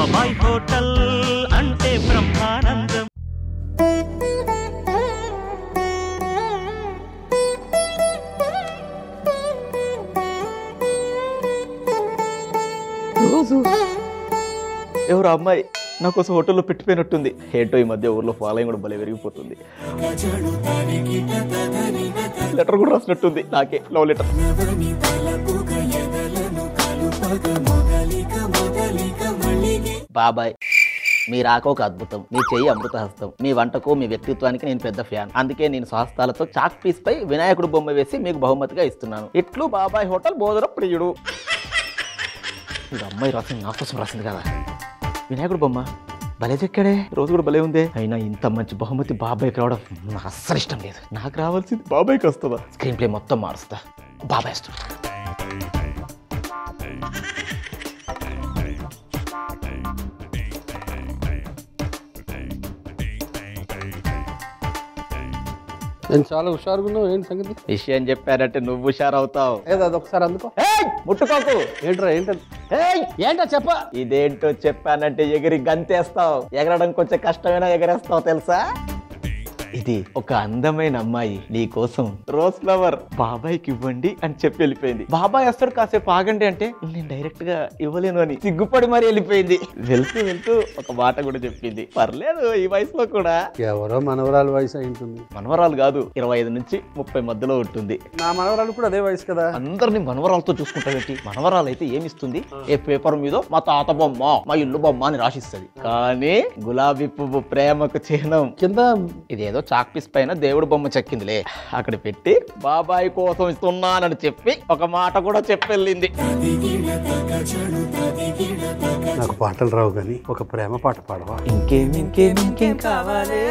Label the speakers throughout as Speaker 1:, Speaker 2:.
Speaker 1: బాబాయ్ హోటల్ అంటే బ్రహ్మానందం.
Speaker 2: రోజు ఎవరు అమ్మాయి నా కోసం హోటల్లో పెట్టిపోయినట్టుంది. ఏంటో ఈ మధ్య ఊర్లో ఫాలోయింగ్ కూడా భలే పెరిగిపోతుంది. లెటర్ కూడా రాసినట్టుంది నాకే, లవ్ లెటర్. బాబాయ్ మీ రాక ఒక అద్భుతం, మీ చెయ్యి అమృత హస్తం, మీ వంటకు మీ వ్యక్తిత్వానికి నేను పెద్ద ఫ్యాన్. అందుకే నేను స్వహస్తాలతో చాక్ పీస్ పై వినాయకుడు బొమ్మ వేసి మీకు బహుమతిగా ఇస్తున్నాను. ఇట్లు బాబాయ్ హోటల్ బోధన ప్రియుడు. ఇది అమ్మాయి రాసింది, నా కోసం రాసింది కదా. వినాయకుడు బొమ్మ భలే చెక్కాడే, రోజు కూడా భలే ఉంది. అయినా ఇంత మంచి బహుమతి బాబాయ్కి రావడం నాకు అస్సలు ఇష్టం లేదు. నాకు రావాల్సింది బాబాయ్కి వస్తుందా? స్క్రీన్ ప్లే మొత్తం మారుస్తా, బాబాయ్ వస్తుంది.
Speaker 3: నేను చాలా హుషారుగున్నావు, ఏంటి సంగతి?
Speaker 2: విషయం చెప్పారంటే నువ్వు హుషారవుతావు.
Speaker 3: ఏదో అదొకసారి అందుకో.
Speaker 2: ముట్టుకోకు.
Speaker 3: ఏంట్రా ఏంటది? ఏంటో చెప్ప.
Speaker 2: ఇదేంటో చెప్పానంటే ఎగిరి గంతేస్తావు. ఎగరడం కొంచెం కష్టమైనా ఎగరేస్తావు తెలుసా. ఇది ఒక అందమైన అమ్మాయి నీ కోసం రోజ్ ఫ్లవర్ బాబాయ్కి ఇవ్వండి అని చెప్పి వెళ్ళిపోయింది. బాబాయ్ వస్తాడు కాసేపు ఆగండి అంటే నేను డైరెక్ట్ గా ఇవ్వలేను అని సిగ్గుపడి మరి వెళ్ళిపోయింది. వెళ్తూ వెళ్తూ ఒక మాట కూడా చెప్పింది. పర్లేదు ఈ వయసులో కూడా.
Speaker 3: ఎవరో మనవరాలు వయసు అయి ఉంటుంది.
Speaker 2: మనవరాలు కాదు, 25 నుంచి 30 మధ్యలో ఉంటుంది.
Speaker 3: నా మనవరాలు కూడా అదే వయసు కదా.
Speaker 2: అందరినీ మనవరాలతో చూసుకుంటావేంటి? మనవరాలు అయితే ఏమిస్తుంది? ఏ పేపర్ మీద మా తాత బొమ్మ మా ఇల్లు బొమ్మ అని రాసిస్తుంది. కానీ గులాబీ పువ్వు ప్రేమకు చిహ్నం
Speaker 3: కింద
Speaker 2: ఇదేదో చాక్ పీస్ పైన దేవుడు బొమ్మ చెక్కిందిలే, అక్కడ పెట్టి బాబాయ్ కోసం ఇస్తున్నానని చెప్పి ఒక మాట కూడా చెప్పెళ్ళింది.
Speaker 3: నాకు పాటలు రావు కానీ ఒక ప్రేమ పాట పాడవా?
Speaker 2: ఇంకేం ఇంకేం ఇంకేం కావాలే,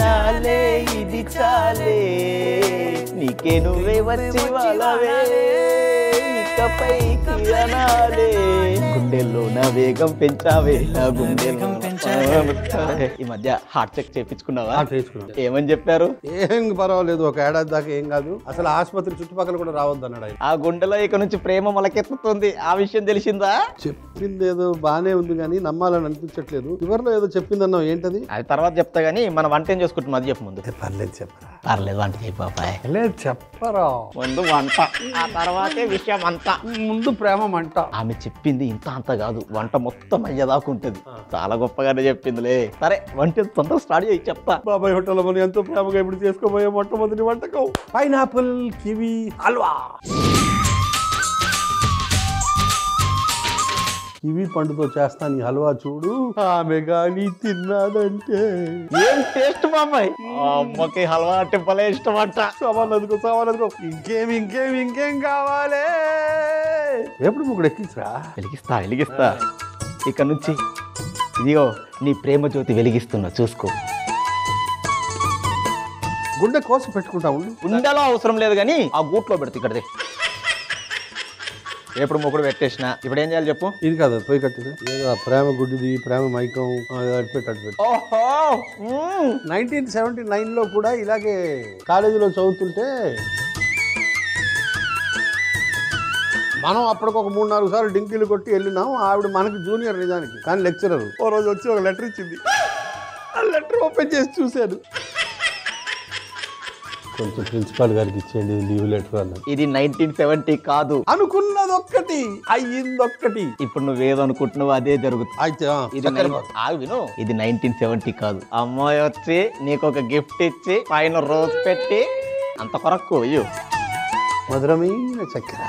Speaker 2: చాలే ఇది చాలే, నీకే నువ్వే వచ్చి వాళ్ళవే, ఇకపై కిరణాలే, గుండెల్లో నా వేగం పెంచావే, నా గుండెల్లో ఈ మధ్య హార్ట్ చెక్ చేయించుకున్నావా? ఏమని చెప్పారు?
Speaker 3: ఏం పర్వాలేదు, ఒక ఏడాది దాకా ఏం కాదు. అసలు ఆసుపత్రి చుట్టుపక్కల కూడా రావద్దు అన్నాడు ఆయన.
Speaker 2: ఆ గుండెలో ఇక నుంచి ప్రేమ మొలకెత్తుతుంది. ఆ విషయం తెలిసిందా?
Speaker 3: చెప్పింది ఏదో బానే ఉంది కానీ నమ్మాలని అనిపించట్లేదు. చివరిలో ఏదో చెప్పిందన్నావు, ఏంటది?
Speaker 2: అది తర్వాత చెప్తా గానీ మన వంట ఏం చేసుకుంటున్నాం అది చెప్పు ముందు.
Speaker 3: పర్లేదు చెప్పరా.
Speaker 2: పర్లేదు వంట చెప్పు బాబాయ్.
Speaker 3: లేదు చెప్పరా.
Speaker 2: ముందు వంట, ఆ తర్వాతే విషయం అంతా.
Speaker 3: ముందు ప్రేమ మంట.
Speaker 2: ఆమె చెప్పింది ఇంత అంత కాదు, వంట మొత్తం అయ్యేదాకా ఉంటుంది. చాలా గొప్పగానే చెప్పిందిలే. సరే వంట తొందరగా స్టార్ట్ చేయి చెప్తా.
Speaker 3: బాబాయ్ హోటల్ మనం ఎంతో ప్రేమగా ఇప్పుడు చేసుకోబోయే మొట్టమొదటి వంటకం పైనాపిల్ కివి హల్వా. కివి పండుతో చేస్తాను ఈ హల్వా చూడు. ఆమె గాని తిన్నాదంటే
Speaker 2: ఏం టేస్ట్ బాబాయ్. అమ్మకి హల్వా అంటే భలే ఇష్టం అంట.
Speaker 3: సవాలదుకో సవాలదుకో. ఇంకేం ఇంకేం ఇంకేం కావాలి? ఎప్పుడు ముగ్గుడు ఎక్కించరా?
Speaker 2: వెలిగిస్తా వెలిగిస్తా. ఇక నుంచి ఇదిగో నీ ప్రేమ జ్యోతి వెలిగిస్తున్నా చూసుకో.
Speaker 3: గుండె కోసి పెట్టుకుంటా ఉండు.
Speaker 2: గుండెలో అవసరం లేదు కానీ ఆ గూట్లో పెడితే ఇక్కడది. ఎప్పుడు మొగుడు పెట్టేసిన ఇప్పుడు ఏం చేయాలి చెప్పు?
Speaker 3: ఇది కాదు పోయి కట్టేది ఏదో ప్రేమ గుడ్డిది ప్రేమ మైకం అడిపెట్టు. 1979లో కూడా ఇలాగే కాలేజీలో చదువుతుంటే మనం అప్పటికి ఒక 3-4 సార్లు డింకీలు కొట్టి వెళ్ళినాం. ఆవిడ మనకి జూనియర్ నిజానికి, కానీ లెక్చరర్. ఓ రోజు వచ్చి ఒక లెటర్ ఇచ్చింది. ఆ లెటర్ ఓపెన్ చేసి చూశాను. కొంచెం ప్రిన్సిపాల్ గారికి ఇచ్చేయండి లీవ్ లెటర్ అన్నది.
Speaker 2: ఇది 1970 కాదు.
Speaker 3: అనుకున్నది ఒక్కటి అయ్యింది ఒక్కటి.
Speaker 2: ఇప్పుడు నువ్వేదనుకుంటున్నావు అదే జరుగుతుంది.
Speaker 3: అయితే
Speaker 2: విను, ఇది 1970 కాదు. అమ్మాయి వచ్చి నీకు ఒక గిఫ్ట్ ఇచ్చి పైన రోజ్ పెట్టి అంత కొరకు అయ్యో
Speaker 3: మధురమైన చక్కెర,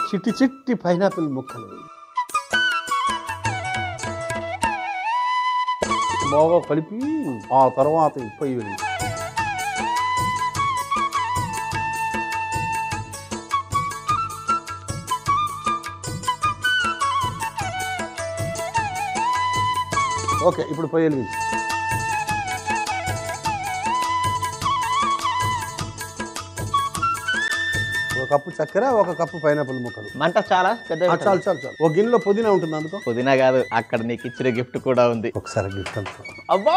Speaker 3: చిట్టి చిట్టి పైనాపిల్ ముక్కలు బాగా కలిపి ఆ తర్వాత పొయ్యి వెళ్ళి ఓకే. ఇప్పుడు పొయ్యి వెలిగించి ఒక కప్పు చక్కెర, ఒక కప్పు పైనాపిల్ ముక్కలు.
Speaker 2: మంట చాలా పెద్ద.
Speaker 3: చాలు చాలు చాలు. ఒక గిన్నెలో పుదీనా ఉంటుంది అందుకో.
Speaker 2: పుదీనా కాదు, అక్కడ నీకు ఇచ్చిన గిఫ్ట్ కూడా ఉంది.
Speaker 3: ఒకసారి గిఫ్ట్ అంతా
Speaker 2: అబ్బా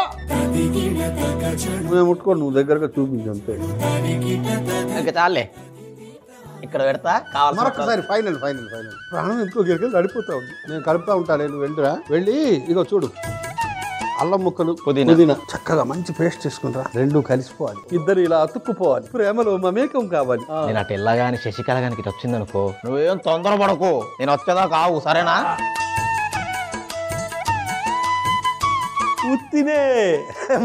Speaker 3: నువ్వు ముట్టుకో, నువ్వు దగ్గరగా చూపించు అంతే.
Speaker 2: ఇంకా చాలే. ఇక్కడ పెడతా కావాలి
Speaker 3: మరొకసారి ఫైనల్ ప్రాణం ఎందుకో గిరికెళ్ళి నడిపోతా ఉంది. నేను కలుపుతా ఉంటాను, నువ్వు వెళ్ళిరా. వెళ్ళి ఇగో చూడు, అల్లం ముక్కలు, పుదీనా చక్కగా మంచి పేస్ట్ చేసుకుంటా. రెండు కలిసిపోవాలి, ఇద్దరు ఇలా అతుక్కుపోవాలి, ప్రేమలో మమేకం కావాలి.
Speaker 2: నేను అటు వెళ్ళగాని శశికళ గానికి ఇటు వచ్చిందనుకో, నువ్వేం తొందరపడకు, నేను వచ్చేదా కావు, సరేనా?
Speaker 3: ఉత్తినే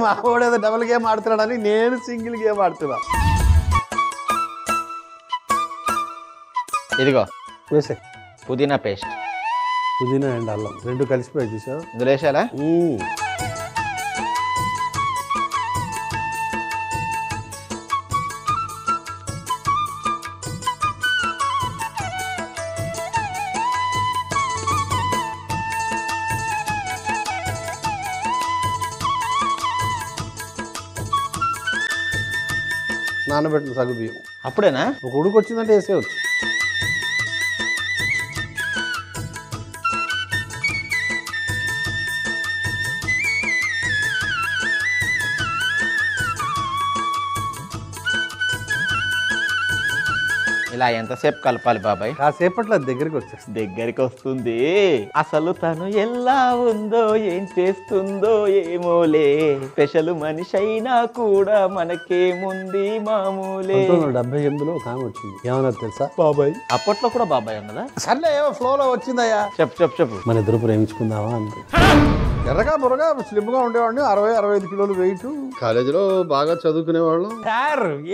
Speaker 3: మా వాడేదో డబుల్ గేమ్ ఆడుతున్నాడని నేను సింగిల్ గేమ్ ఆడుతున్నా.
Speaker 2: ఇదిగో
Speaker 3: వేసే
Speaker 2: పుదీనా పేస్ట్,
Speaker 3: పుదీనా అండ్ అల్లం రెండు కలిసిపోయి చూసావు.
Speaker 2: ఇందులో వేసేయాలా?
Speaker 3: నానబెట్టిన సగ్గు బియ్యం
Speaker 2: అప్పుడేనా?
Speaker 3: ఒక ఉడుకు వచ్చిందంటే వేసేయచ్చు.
Speaker 2: ఇలా ఎంతసేపు కలపాలి బాబాయ్?
Speaker 3: కాసేపట్లో దగ్గరికి వచ్చేస్తుంది.
Speaker 2: దగ్గరికి వస్తుంది. అసలు తను ఎలా ఉందో ఏం చేస్తుందో ఏమోలే, స్పెషల్ మనిషి అయినా కూడా మనకేముంది మామూలే.
Speaker 3: 1978లో ఒక ఆమె వచ్చింది, ఏమన్నా తెలుసా బాబాయ్?
Speaker 2: అప్పట్లో కూడా బాబాయ్ అన్నదా?
Speaker 3: సర్లే ఏమో ఫ్లోలో వచ్చిందయ్యా.
Speaker 2: చెప్పు.
Speaker 3: మన ఇద్దరు ప్రేమించుకుందామా అంటే ఎర్రగా బుర్రగా స్లిమ్ గా ఉండేవాడిని, 60-65 కిలోలు వెయిట్. కాలేజీలో బాగా చదువుకునేవాళ్ళం.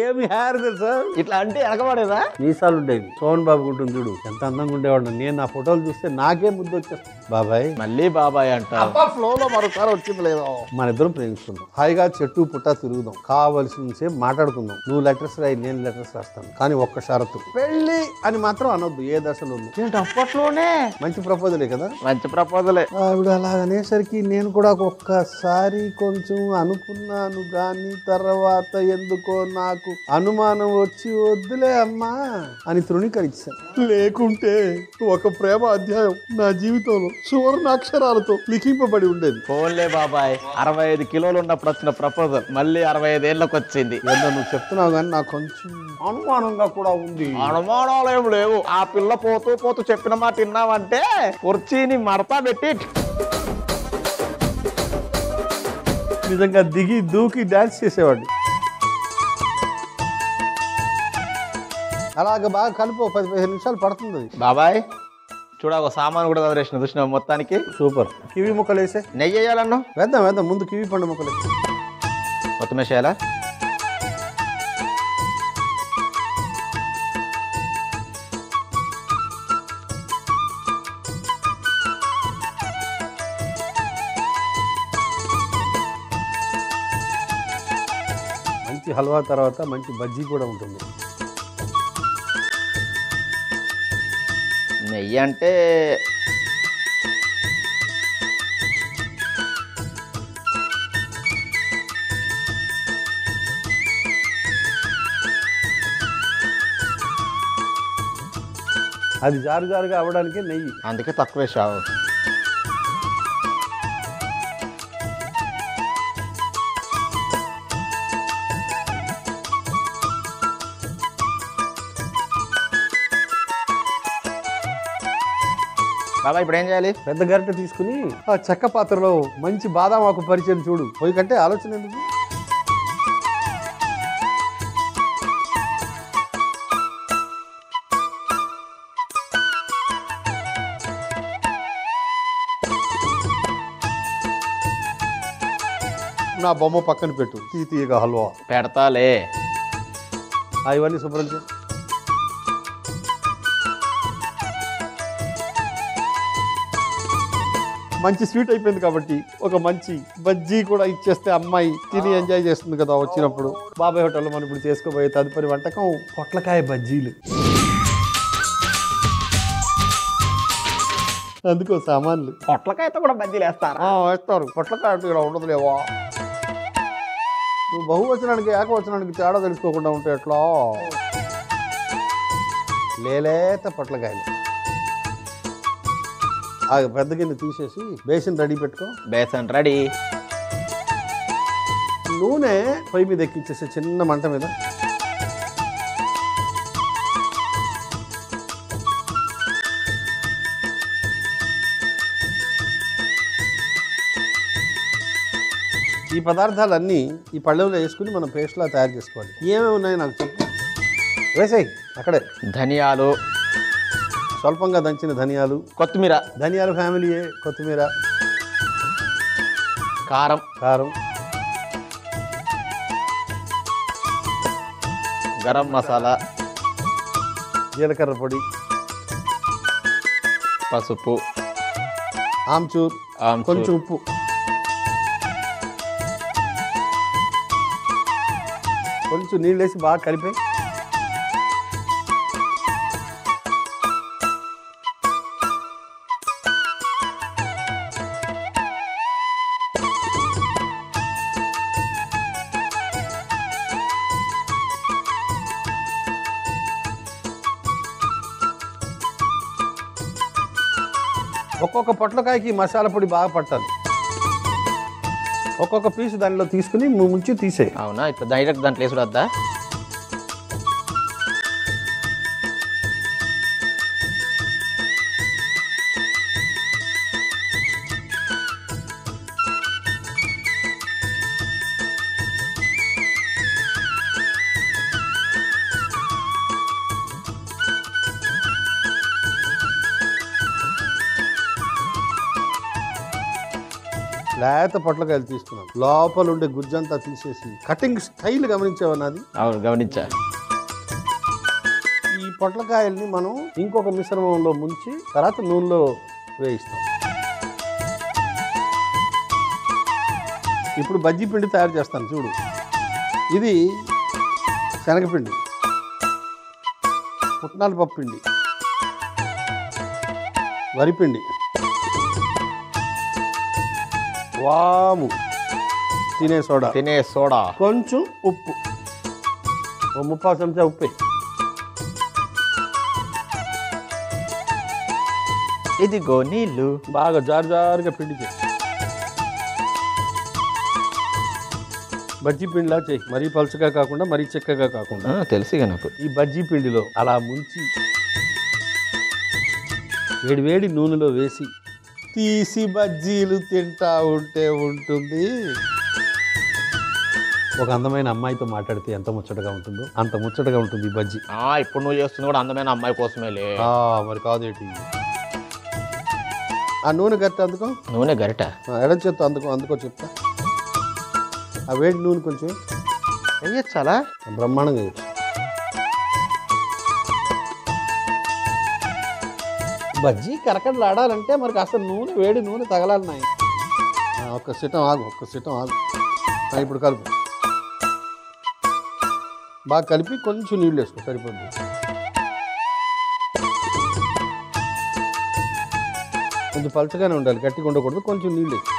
Speaker 3: ఏమి హెయిర్ తెలుసా,
Speaker 2: ఇట్లా అంటే ఎనకబడేదా?
Speaker 3: మీసాలు ఉండేవి. సోహన్ బాబు ఉంటుంది చూడు, ఎంత అందంగా ఉండేవాడు. నేను నా ఫోటోలు చూస్తే నాకే ముద్దు వచ్చేస్తాను. బాబాయ్
Speaker 2: మళ్ళీ బాబాయ్ అంట.
Speaker 3: ఫ్లోలో మరోసారి వచ్చింది లేదో. మన ఇద్దరం ప్రేమించుకుందాం, హాయిగా చెట్టు పుట్ట తిరుగుదాం, కావలసిన సేపు మాట్లాడుకుందాం. నువ్వు లెటర్స్ రాయి, నేను లెటర్స్ రాస్తాను, కానీ ఒక్క షరతు, పెళ్లి అని మాత్రం అనొద్దు ఏ దశలో.
Speaker 2: అప్పట్లోనే
Speaker 3: మంచి ప్రపోజలే కదా?
Speaker 2: మంచి ప్రపోజలే.
Speaker 3: ఆవిడ అలాగనేసరికి నేను కూడా ఒక్కసారి కొంచెం అనుకున్నాను, కానీ తర్వాత ఎందుకో నాకు అనుమానం వచ్చి వద్దులే అమ్మా అని తృణీకరించాను. లేకుంటే ఒక ప్రేమ అధ్యాయం నా జీవితంలో సువర్ణాక్షరాలతో లిఖింపబడి ఉండేది.
Speaker 2: ఫోన్లే బాబాయ్, 65 కిలోలు ఉన్నప్పుడు వచ్చిన ప్రపోజల్ మళ్ళీ 65 ఏళ్ళకి వచ్చింది.
Speaker 3: ఏదో నువ్వు చెప్తున్నావు కానీ నాకు కొంచెం అనుమానంగా కూడా ఉంది.
Speaker 2: అనుమానాలు ఏం లేవు. ఆ పిల్ల పోతూ చెప్పిన మాట విన్నావంటే కుర్చీని మడతా పెట్టి
Speaker 3: నిజంగా దిగి దూకి డాన్స్ చేసేవాడు. అలాగ బాగా కలిపి 10-15 నిమిషాలు పడుతుంది.
Speaker 2: బాబాయ్ చూడ, ఒక సామాను కూడా వదిలేసిన చూసిన మొత్తానికి.
Speaker 3: సూపర్. కివి ముక్కలు వేసే.
Speaker 2: నెయ్యి వేయాలన్నా?
Speaker 3: వేద్దాం. ముందు కివి పండు ముక్కలు
Speaker 2: మొత్తం వేసేయాలా?
Speaker 3: మంచి హల్వా తర్వాత మంచి బజ్జీ కూడా ఉంటుంది.
Speaker 2: నెయ్యి అంటే
Speaker 3: అది జారుగా అవ్వడానికి నెయ్యి,
Speaker 2: అందుకే తక్కువ వేసావు. బాబా ఇప్పుడు ఏం చేయాలి?
Speaker 3: పెద్ద గరిటె తీసుకుని ఆ చెక్క పాత్రలో మంచి బాదాం ఆకు పరిచయం చూడు. పోయి కంటే ఆలోచన ఎందుకు? నా బొమ్మ పక్కన పెట్టు, తీయగా హల్వా
Speaker 2: పెడతాలే.
Speaker 3: ఇవన్నీ శుభ్రం చేసి మంచి స్వీట్ అయిపోయింది కాబట్టి ఒక మంచి బజ్జీ కూడా ఇచ్చేస్తే అమ్మాయి తిని ఎంజాయ్ చేస్తుంది కదా వచ్చినప్పుడు. బాబాయ్ హోటల్లో మనం ఇప్పుడు చేసుకోబోయే తదుపరి వంటకం పొట్లకాయ బజ్జీలు. అందుకో సామాన్లు.
Speaker 2: పొట్లకాయతో కూడా బజ్జీలు వేస్తారా?
Speaker 3: వేస్తారు. పొట్లకాయ ఇలా ఉండదు లేవా? నువ్వు బహువచనానికి ఏకవచనానికి తేడా తెలుసుకోకుండా ఉంటే ఎట్లా? లేలేత పొట్లకాయలు. ఆ పెద్ద గిన్నె తీసేసి బేసిన్ రెడీ పెట్టుకో.
Speaker 2: బేసన్ రెడీ.
Speaker 3: నూనె పొయ్యి మీద ఎక్కించేసి చిన్న మంట మీద ఈ పదార్థాలన్నీ ఈ పళ్ళెంలో వేసుకుని మనం పేస్ట్లా తయారు చేసుకోవాలి. ఏమేమి ఉన్నాయో నాకు చెప్పు. వేసాయి అక్కడే.
Speaker 2: ధనియాలు,
Speaker 3: స్వల్పంగా దంచిన ధనియాలు,
Speaker 2: కొత్తిమీర,
Speaker 3: ధనియాల ఫ్యామిలీయే, కొత్తిమీర,
Speaker 2: కారం, గరం మసాలా,
Speaker 3: జీలకర్ర పొడి,
Speaker 2: పసుపు,
Speaker 3: ఆమ్చూర్, కొంచెం ఉప్పు. కొంచెం నీళ్ళు వేసి బాగా కలిపే. ఒక్కొక్క పొట్లకాయకి మసాలా పొడి బాగా పట్టాలి. ఒక్కొక్క పీసు దానిలో తీసుకుని ముంచి తీసేయి.
Speaker 2: అవునా? ఇట్లా డైరెక్ట్ దాంట్లో వేసుడు వద్దా?
Speaker 3: లేత పొట్లకాయలు తీసుకున్నాం. లోపల ఉండే గుజ్జంతా తీసేసి కటింగ్ స్టైల్ గమనించావన్నది.
Speaker 2: అవును, గమనించా.
Speaker 3: ఈ పొట్లకాయల్ని మనం ఇంకొక మిశ్రమంలో ముంచి తర్వాత నూనెలో వేయిస్తాం. ఇప్పుడు బజ్జీ పిండి తయారు చేస్తాను చూడు. ఇది శనగపిండి, పుట్నాల పప్పు పిండి, వరిపిండి, వాము, తినే సోడా, కొంచెం ఉప్పు, 3/4 చెంచా ఉప్పు.
Speaker 2: ఇదిగో నీళ్ళు.
Speaker 3: బాగా జారుగా పిండి చేయి. బజ్జీ పిండిలా చేయి. మరీ పలుచగా కాకుండా మరీ చిక్కగా కాకుండా.
Speaker 2: తెలుసుగా నాకు.
Speaker 3: ఈ బజ్జీ పిండిలో అలా ముంచి వేడి నూనెలో వేసి తీసి బజ్జీలు తింటా ఉంటే ఉంటుంది. ఒక అందమైన అమ్మాయితో మాట్లాడితే ఎంత ముచ్చటగా ఉంటుందో అంత ముచ్చటగా ఉంటుంది ఈ బజ్జీ.
Speaker 2: ఇప్పుడు నువ్వు చేస్తుంది కూడా అందమైన అమ్మాయి కోసమేలే.
Speaker 3: మరి కాదేటి. ఆ నూనె గరిట అందుకో.
Speaker 2: నూనె గరిట
Speaker 3: ఎడం చేత్తో అందుకో చెప్తా. ఆ వేడి నూనె కొంచెం
Speaker 2: వేయచ్చాలా?
Speaker 3: బ్రహ్మాండంగా వేయచ్చు. బజ్జీ కరకడలు ఆడాలంటే మరి కాస్త వేడి నూనె తగలాలి నాయ. ఒక్క సిటం ఆగు. ఇప్పుడు కలుపు. బాగా కలిపి కొంచెం నీళ్ళు వేసుకో, సరిపోద్ది. కొంచెం పలచగానే ఉండాలి, గట్టిగా ఉండకూడదు. కొంచెం నీళ్ళు వేసుకో.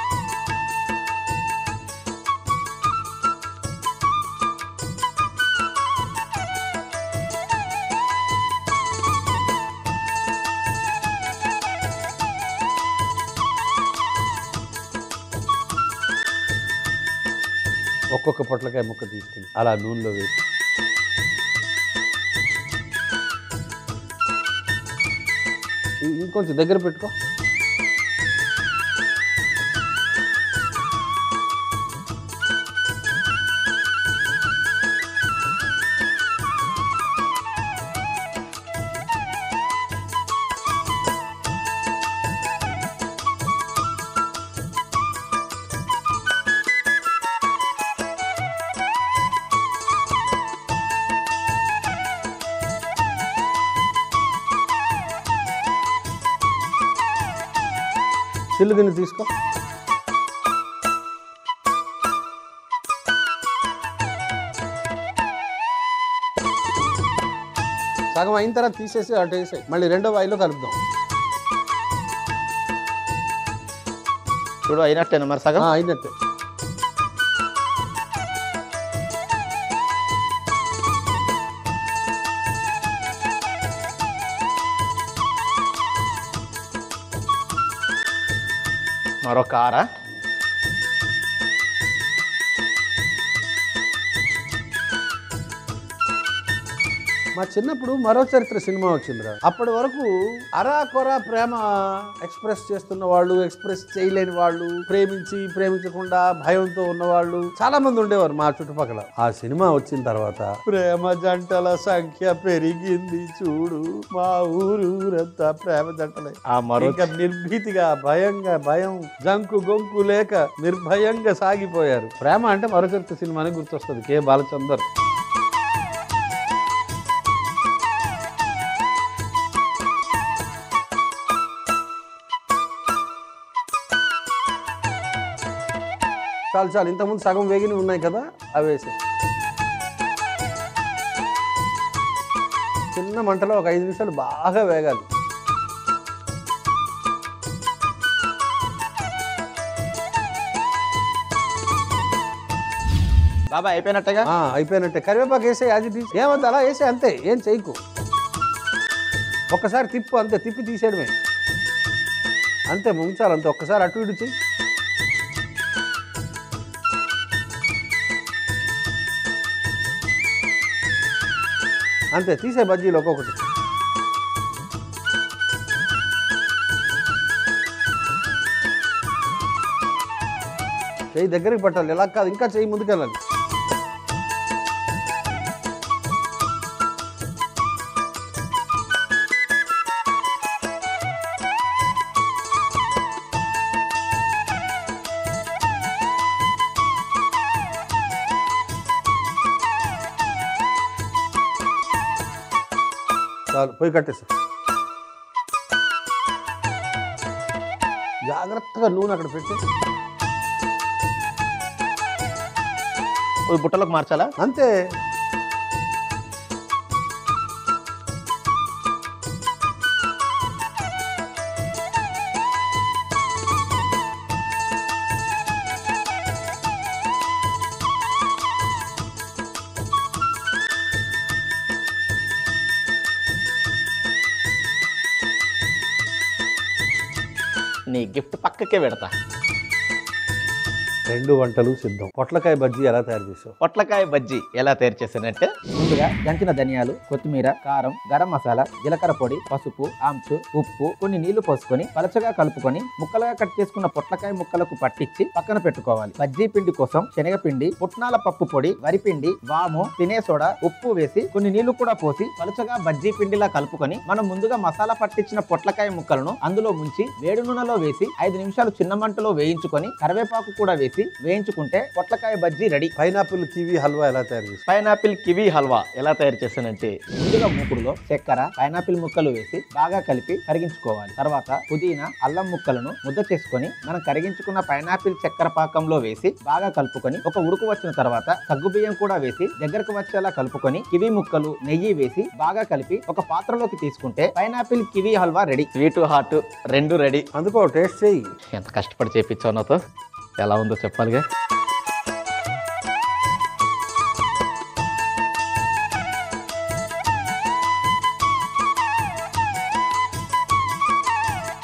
Speaker 3: ఒక్కొక్క పొట్లకాయ ముక్క తీసుకుని అలా నూనెలో వేసి ఇంకొంచెం దగ్గర పెట్టుకో. చిల్లు గిన్నె తీసుకో. సగం అయిన తర్వాత తీసేసి అటు వేసాయి. మళ్ళీ రెండో వాయిలో కలుపుదాం.
Speaker 2: చూడు అయినట్టేనా మరి? సగం
Speaker 3: అయినట్టే.
Speaker 2: మరో కార,
Speaker 3: మా చిన్నప్పుడు మరో చరిత్ర సినిమా వచ్చిందిరా. అప్పటి వరకు అరాకొరా ప్రేమ ఎక్స్ప్రెస్ చేస్తున్న వాళ్ళు, ఎక్స్ప్రెస్ చేయలేని వాళ్ళు, ప్రేమించకుండా భయంతో ఉన్నవాళ్ళు చాలా మంది ఉండేవారు మా చుట్టుపక్కల. ఆ సినిమా వచ్చిన తర్వాత ప్రేమ జంటల సంఖ్య పెరిగింది చూడు, మా ఊరంతా ప్రేమ జంటలే. ఇంకా నిర్భీతిగా భయం జంకు గొంకు లేక నిర్భయంగా సాగిపోయారు. ప్రేమ అంటే మరో చరిత్ర సినిమాని గుర్తొస్తుంది, కె బాలచందర్. చాలు ఇంతకుముందు సగం వేగిని ఉన్నాయి కదా, అవి వేసే చిన్న మంటలో ఒక 5 నిమిషాలు బాగా వేగాలి.
Speaker 2: బాబా అయిపోయినట్టేగా?
Speaker 3: అయిపోయినట్టే. కరివేపాకు వేసే, అది ఏమవుతుంది అలా వేసే, అంతే, ఏం చేయకు. ఒక్కసారి తిప్పు, అంతే, తిప్పి తీసేయడమే, అంతే, ముంచాలి అంతే. ఒక్కసారి అటు ఇటు చెయ్యి. అంతే, తీసే బజ్జీలు ఒక్కొక్కటి. చెయ్యి దగ్గరికి పట్టాలి, ఎలా కాదు, ఇంకా చెయ్యి ముందుకెళ్ళాలి. చాలు, పోయి కట్టేసి జాగ్రత్తగా నూనె అక్కడ పెట్టి
Speaker 2: బుట్టలోకి మార్చాలా?
Speaker 3: అంతే.
Speaker 2: నీ గిఫ్ట్ పక్కకే పెడతా.
Speaker 3: 2 వంటలు సిద్ధం. పొట్లకాయ బజ్జీ ఎలా తయారు చేసావు?
Speaker 2: పొట్లకాయ బజ్జీ ఎలా తయారు చేశానంటే, ముందుగా దంచిన ధనియాలు, కొత్తిమీర, కారం, గరం మసాలా, జీలకర్ర పొడి, పసుపు, ఆమ్చు, ఉప్పు, కొన్ని నీళ్లు పోసుకొని పలచగా కలుపుకొని ముక్కలుగా కట్ చేసుకున్న పొట్లకాయ ముక్కలకు పట్టించి పక్కన పెట్టుకోవాలి. బజ్జీ పిండి కోసం శనగపిండి, పుట్నాల పప్పు పొడి, వరిపిండి, వాము, తినే సోడా, ఉప్పు వేసి కొన్ని నీళ్లు కూడా పోసి పలచగా బజ్జీ పిండిలా కలుపుకొని మనం ముందుగా మసాలా పట్టించిన పొట్లకాయ ముక్కలను అందులో ముంచి వేడి నూనెలో వేసి 5 నిమిషాలు చిన్న మంటలో వేయించుకొని కరివేపాకు కూడా వేసి వేయించుకుంటే పొట్లకాయ bajji ready.
Speaker 3: Pineapple kiwi halwa ఎలా తయారు చేస్తావు?
Speaker 2: పైనాపిల్ కివీ హల్వా ఎలా తయారు చేశానంటే, ముందుగా మూకుడులో చక్కెర, పైనాపిల్ ముక్కలు వేసి బాగా కలిపి కరిగించుకోవాలి. తర్వాత పుదీనా, అల్లం ముక్కలను ముద్ద చేసుకొని మనం కరిగించుకున్న పైనాపిల్ చక్కెర పాకంలో వేసి బాగా కలుపుకొని ఒక ఉడుకు వచ్చిన తర్వాత సగ్గుబియ్యం కూడా వేసి దగ్గరకు వచ్చేలా కలుపుకొని కివీ ముక్కలు, నెయ్యి వేసి బాగా కలిపి ఒక పాత్రలోకి తీసుకుంటే pineapple kiwi halwa ready. Sweet hot 2 ready.
Speaker 3: అందుకో టేస్ట్ చేయి.
Speaker 2: ఎంత కష్టపడి చేపించావు నాతో, ఎలా ఉందో చెప్పాలిగా.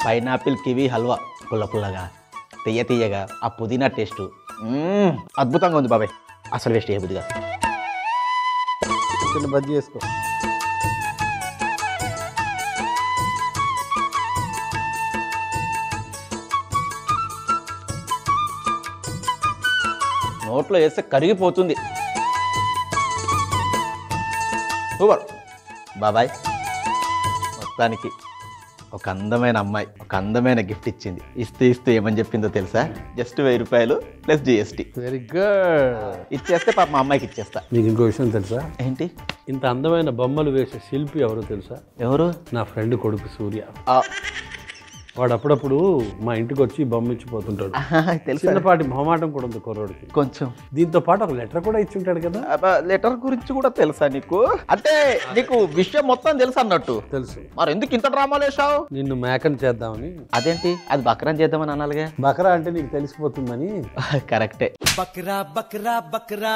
Speaker 2: పైనాపిల్ కివీ హల్వా పుల్ల పుల్లగా, తీయగా, ఆ పుదీనా టేస్ట్ అద్భుతంగా ఉంది బాబాయ్. అసలు వేస్ట్ ఏ బుద్ధిగా.
Speaker 3: చిన్న బజ్జీ వేసుకో.
Speaker 2: నోట్లో వేస్తే కరిగిపోతుంది. సూపర్ బాబాయ్. మొత్తానికి ఒక అందమైన అమ్మాయి ఒక అందమైన గిఫ్ట్ ఇచ్చింది. ఇస్తూ ఏమని చెప్పిందో తెలుసా? జస్ట్ 1000 రూపాయలు ప్లస్ GST.
Speaker 3: Very good.
Speaker 2: ఇచ్చేస్తే పాప మా అమ్మాయికి ఇచ్చేస్తా.
Speaker 3: మీకు ఇంకో విషయం తెలుసా?
Speaker 2: ఏంటి?
Speaker 3: ఇంత అందమైన బొమ్మలు వేసే శిల్పి ఎవరో తెలుసా?
Speaker 2: ఎవరు?
Speaker 3: నా ఫ్రెండ్ కొడుకు సూర్య. వాడు అప్పుడప్పుడు మా ఇంటికి వచ్చి బొమ్మ ఇచ్చిపోతుంటాడు. చిన్నపాటి మొహమాటం కూడా ఉంది కుర్రోడికి కొంచెం. దీంతో పాటు ఒక లెటర్ కూడా ఇచ్చి ఉంటాడు కదా.
Speaker 2: లెటర్ గురించి కూడా తెలుసా నీకు? అంటే నీకు విషయం మొత్తం తెలుసు అన్నట్టు.
Speaker 3: తెలుసు.
Speaker 2: మరి ఎందుకు ఇంత డ్రామాలు వేసావు?
Speaker 3: నిన్ను మేకన్ చేద్దామని.
Speaker 2: అదేంటి? అది బక్రాన్ చేద్దామని అనాలిగా.
Speaker 3: బక్రా అంటే నీకు తెలిసిపోతుందని.
Speaker 2: కరెక్టే.
Speaker 1: బక్రా బక్రా బక్రా.